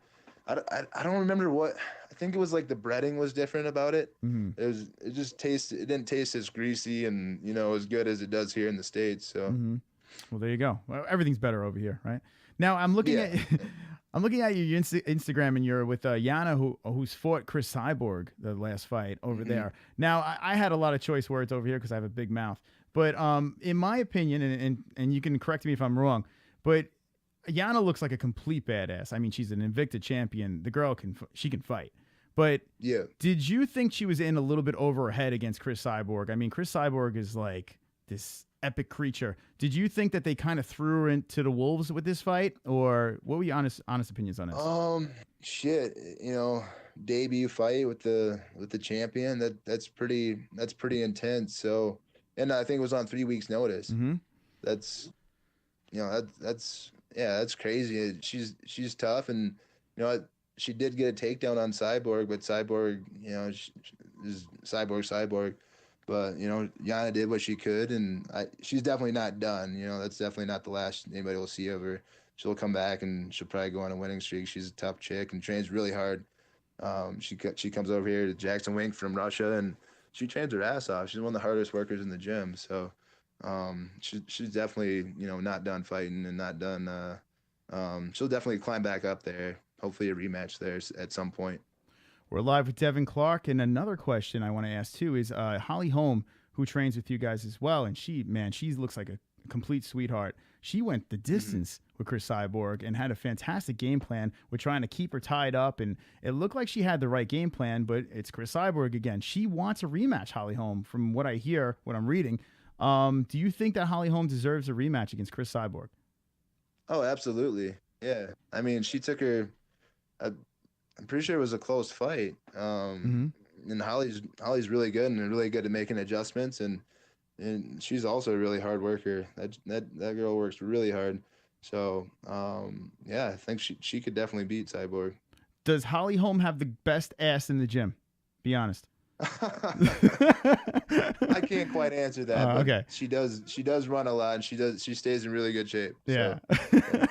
I don't remember what. I think it was like the breading was different about it. Mm-hmm. It didn't taste as greasy and as good as it does here in the States. So Well, there you go. Well, everything's better over here, right? Now I'm looking at I'm looking at your Instagram, and you're with Yana, who's fought Chris Cyborg the last fight over there. Now I had a lot of choice words over here because I have a big mouth, but in my opinion, and you can correct me if I'm wrong, but Yana looks like a complete badass. I mean, she's an Invicta champion. The girl can fight. But did you think she was in a little bit over her head against Chris Cyborg? I mean, Chris Cyborg is like this epic creature. Did you think that they kind of threw her into the wolves with this fight, or what were your honest opinions on this? Debut fight with the champion, that's pretty intense. So, and I think it was on 3 weeks notice. That's that's crazy. She's tough, and she did get a takedown on Cyborg, but Cyborg, is Cyborg. But Yana did what she could, and she's definitely not done. That's definitely not the last anybody will see of her. She'll come back, and she'll probably go on a winning streak. She's a tough chick and trains really hard. She comes over here to Jackson Wink from Russia, and she trains her ass off. She's one of the hardest workers in the gym. So she's definitely not done fighting and not done. She'll definitely climb back up there. Hopefully a rematch there at some point. We're live with Devin Clark, and another question I want to ask too is Holly Holm, who trains with you guys as well, and she looks like a complete sweetheart. She went the distance with Chris Cyborg and had a fantastic game plan. We're trying to keep her tied up, and it looked like she had the right game plan, but it's Chris Cyborg again. She wants a rematch, Holly Holm, from what I hear, what I'm reading. Do you think that Holly Holm deserves a rematch against Chris Cyborg? Oh, absolutely. Yeah. I mean, she took her. I'm pretty sure it was a close fight. And Holly's really good and really good at making adjustments, and she's also a really hard worker. That girl works really hard. So I think she could definitely beat Cyborg. Does Holly Holm have the best ass in the gym? Be honest. I can't quite answer that. But okay. She does run a lot, and she stays in really good shape. Yeah. So, yeah.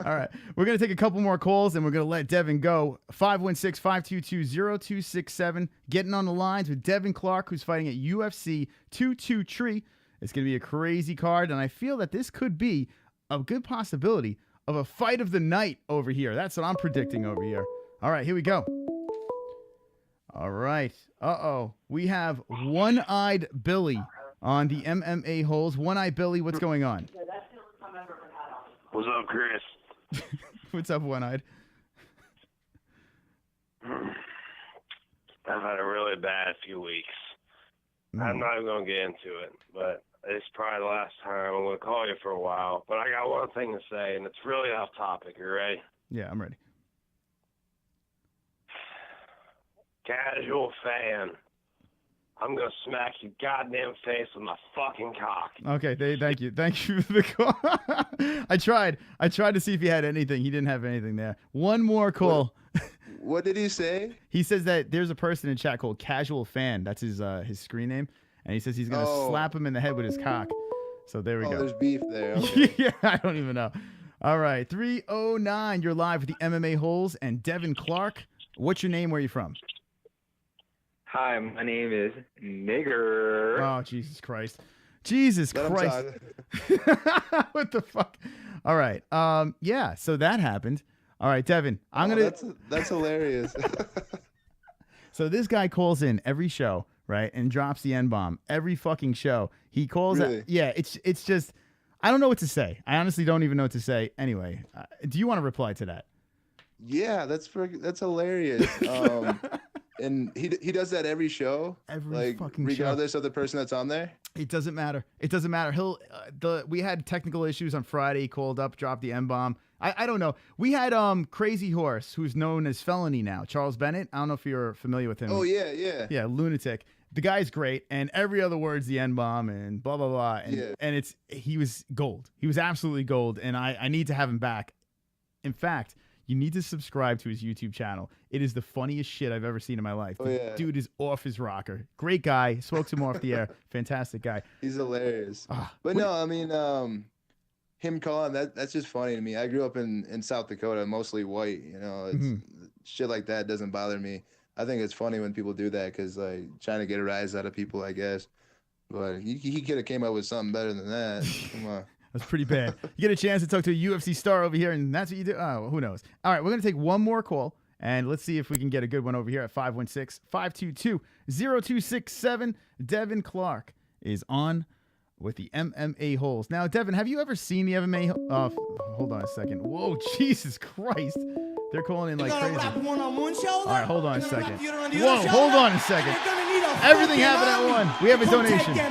All right. We're going to take a couple more calls, and we're going to let Devin go. 516-522-0267. Getting on the lines with Devin Clark, who's fighting at UFC 223. It's going to be a crazy card, and I feel that this could be a good possibility of a fight of the night over here. That's what I'm predicting over here. All right, here we go. All right. Uh-oh. We have One-Eyed Billy on the MMA holes. One-Eyed Billy, what's going on? What's up, Chris? What's up, One-Eyed? I've had a really bad few weeks. I'm not even going to get into it, but it's probably the last time I'm going to call you for a while. But I got one thing to say, and it's really off topic. You ready? Yeah, I'm ready. Casual fan. I'm going to smack your goddamn face with my fucking cock. Okay, thank you. Thank you for the call. I tried to see if he had anything. He didn't have anything there. One more call. What did he say? He says that there's a person in chat called Casual Fan. That's his screen name. And he says he's going to slap him in the head with his cock. So there we go. There's beef there. Okay. Yeah, I don't even know. All right, 309. You're live with the MMA holes and Devin Clark. What's your name? Where are you from? Hi, my name is Nigger. Oh, Jesus Christ. Jesus Christ. What the fuck? All right. Yeah, so that happened. All right, Devin, That's hilarious. So this guy calls in every show, right, and drops the N-bomb every fucking show. He calls Really? Yeah, it's just I don't know what to say. I honestly don't even know what to say. Anyway, do you want to reply to that? Yeah, that's hilarious. And he does that every show, every fucking regardless show. of the person that's on there. It doesn't matter. It doesn't matter. We had technical issues on Friday. He called up, dropped the N-bomb. I don't know. We had Crazy Horse, who's known as Felony now, Charles Bennett. I don't know if you're familiar with him. Oh yeah. Yeah, lunatic. The guy's great, and every other word's the N-bomb and blah blah blah. And he was gold. He was absolutely gold, and I need to have him back. In fact, you need to subscribe to his YouTube channel. It is the funniest shit I've ever seen in my life. The dude is off his rocker. Great guy. Spoke to him off the air. Fantastic guy. He's hilarious. But no, I mean, him calling, that's just funny to me. I grew up in South Dakota, mostly white. You know, shit like that doesn't bother me. I think it's funny when people do that because, like, trying to get a rise out of people, I guess. But he could have came up with something better than that. Come on. That's pretty bad. You get a chance to talk to a UFC star over here, and that's what you do? Oh, who knows? All right, we're going to take one more call, and let's see if we can get a good one over here at 516-522-0267. Devin Clark is on with the MMA holes. Now, Devin, have you ever seen the MMA? Hold on a second. Whoa, Jesus Christ. They're calling in like crazy. All right, hold on a second. Whoa, hold on a second. Everything happened at one. We have a donation. All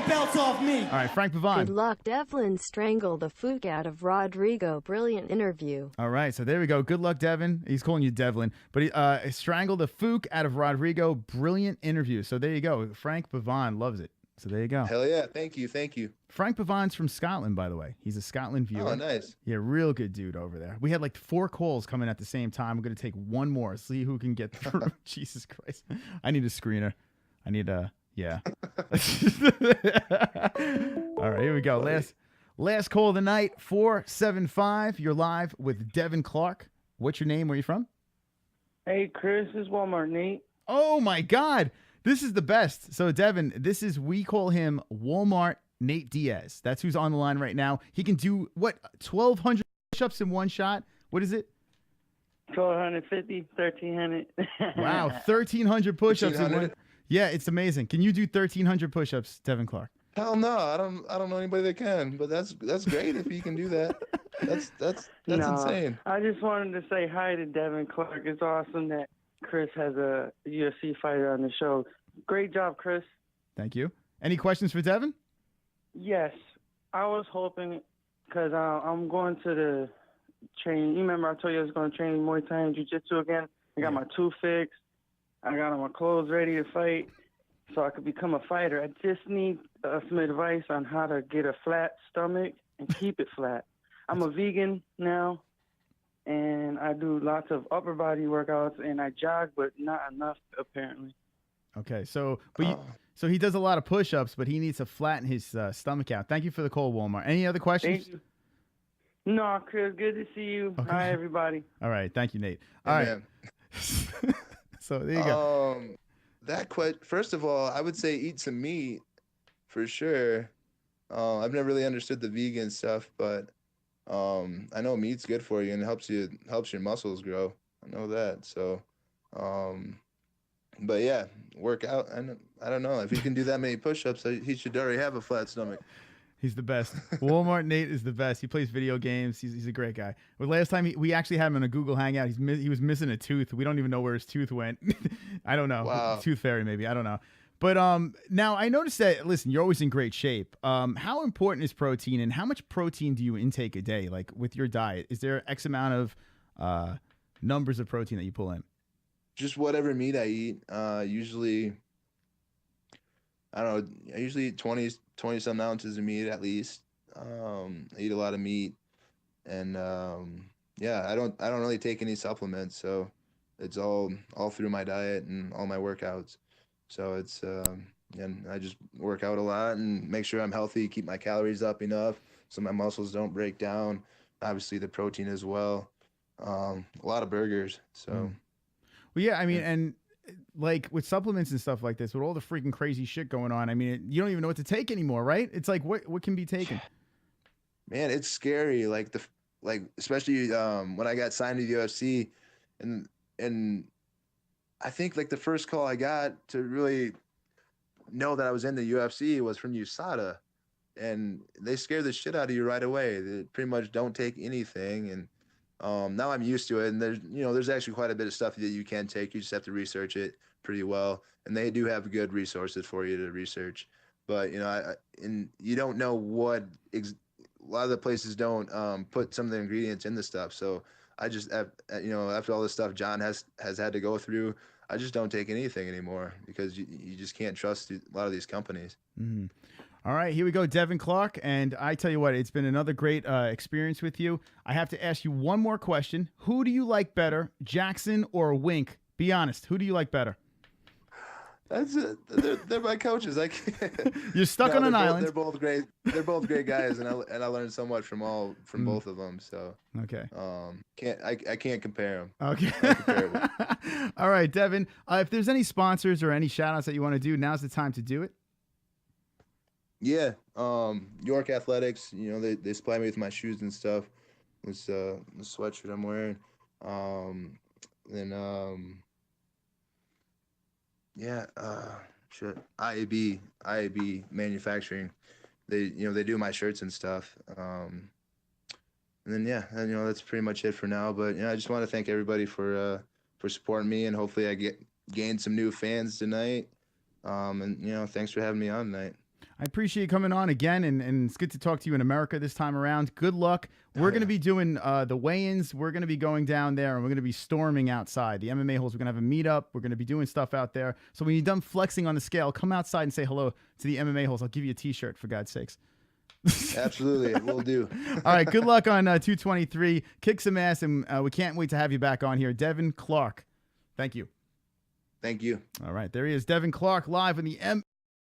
right, Frank Pavon. Good luck. Devlin strangled the fuck out of Rodrigo. Brilliant interview. All right, so there we go. Good luck, Devin. He's calling you Devlin. But he strangled the fook out of Rodrigo. Brilliant interview. So there you go. Frank Pavon loves it. So there you go. Hell yeah. Thank you. Frank Pavon's from Scotland, by the way. He's a Scotland viewer. Oh, nice. Yeah, real good dude over there. We had like 4 calls coming at the same time. We're going to take one more. See who can get through. Jesus Christ. I need a screener. I need a... Yeah. All right, here we go. Last call of the night, 475. You're live with Devin Clark. What's your name? Where are you from? Hey, Chris, this is Walmart Nate. Oh, my God. This is the best. So, Devin, we call him Walmart Nate Diaz. That's who's on the line right now. He can do, 1,200 push-ups in one shot? What is it? 1,250, 1,300. Wow, 1,300 push-ups in one. Yeah, it's amazing. Can you do 1,300 push-ups, Devin Clark? Hell no, I don't know anybody that can. But that's great if you can do that. That's insane. I just wanted to say hi to Devin Clark. It's awesome that Chris has a UFC fighter on the show. Great job, Chris. Thank you. Any questions for Devin? Yes, I was hoping because I'm going to the training. You remember I told you I was going to train Muay Thai and Jiu-Jitsu again. I got my tooth fixed. I got all my clothes ready to fight so I could become a fighter. I just need some advice on how to get a flat stomach and keep it flat. I'm a vegan now, and I do lots of upper body workouts, and I jog, but not enough, apparently. Okay, so he does a lot of push-ups, but he needs to flatten his stomach out. Thank you for the call, Walmart. Any other questions? Thank you. No, Chris, good to see you. Okay. Hi, everybody. All right. Thank you, Nate. All right. Man. So there you go. First of all, I would say eat some meat for sure. I've never really understood the vegan stuff, but I know meat's good for you and helps your muscles grow. I know that. So, but yeah, work out. I don't know if he can do that many push-ups. He should already have a flat stomach. He's the best. Walmart Nate is the best. He plays video games. He's a great guy. But last time we actually had him in a Google Hangout. He was missing a tooth. We don't even know where his tooth went. I don't know. Wow. Tooth fairy maybe. I don't know. But now I noticed that, listen, you're always in great shape. How important is protein, and how much protein do you intake a day? Like with your diet, is there X amount of numbers of protein that you pull in? Just whatever meat I eat. Usually, I don't know. I usually eat 20 some ounces of meat at least. I eat a lot of meat, and yeah, I don't really take any supplements, so it's all through my diet and all my workouts. So it's and I just work out a lot and make sure I'm healthy, keep my calories up enough so my muscles don't break down. Obviously the protein as well. A lot of burgers. So well, yeah, I mean, and like with supplements and stuff like this, with all the freaking crazy shit going on, I mean, you don't even know what to take anymore, right? It's like what can be taken? Man, it's scary. Like especially when I got signed to the UFC, and I think like the first call I got to really know that I was in the UFC was from USADA, and they scare the shit out of you right away. They pretty much don't take anything, and now I'm used to it. And there's actually quite a bit of stuff that you can take. You just have to research it pretty well, and they do have good resources for you to research. But and you don't know what a lot of the places don't put some of the ingredients in the stuff. So I just, after all this stuff John has had to go through, I just don't take anything anymore because you just can't trust a lot of these companies. Mm-hmm. All right, here we go, Devin Clark. And I tell you what, it's been another great experience with you. I have to ask you one more question. Who do you like better, Jackson or Wink? Be honest. Who do you like better? That's it. They're my coaches. I can't. You're stuck on an island. They're both great. They're both great guys, and I learned so much from both of them. So okay. I can't compare them. Okay. All right, Devin. If there's any sponsors or any shout outs that you want to do, now's the time to do it. Yeah. York Athletics. They supply me with my shoes and stuff. This the sweatshirt I'm wearing. Yeah, IAB manufacturing. They do my shirts and stuff. And then that's pretty much it for now. But I just want to thank everybody for supporting me, and hopefully I gained some new fans tonight. And thanks for having me on tonight. I appreciate you coming on again, and it's good to talk to you in America this time around. Good luck. We're going to be doing the weigh-ins. We're going to be going down there, and we're going to be storming outside. The MMA holes, we're going to have a meetup. We're going to be doing stuff out there. So when you're done flexing on the scale, come outside and say hello to the MMA holes. I'll give you a T-shirt, for God's sakes. Absolutely, we'll do. All right, good luck on 223. Kick some ass, and we can't wait to have you back on here. Devin Clark, thank you. Thank you. All right, there he is, Devin Clark, live in the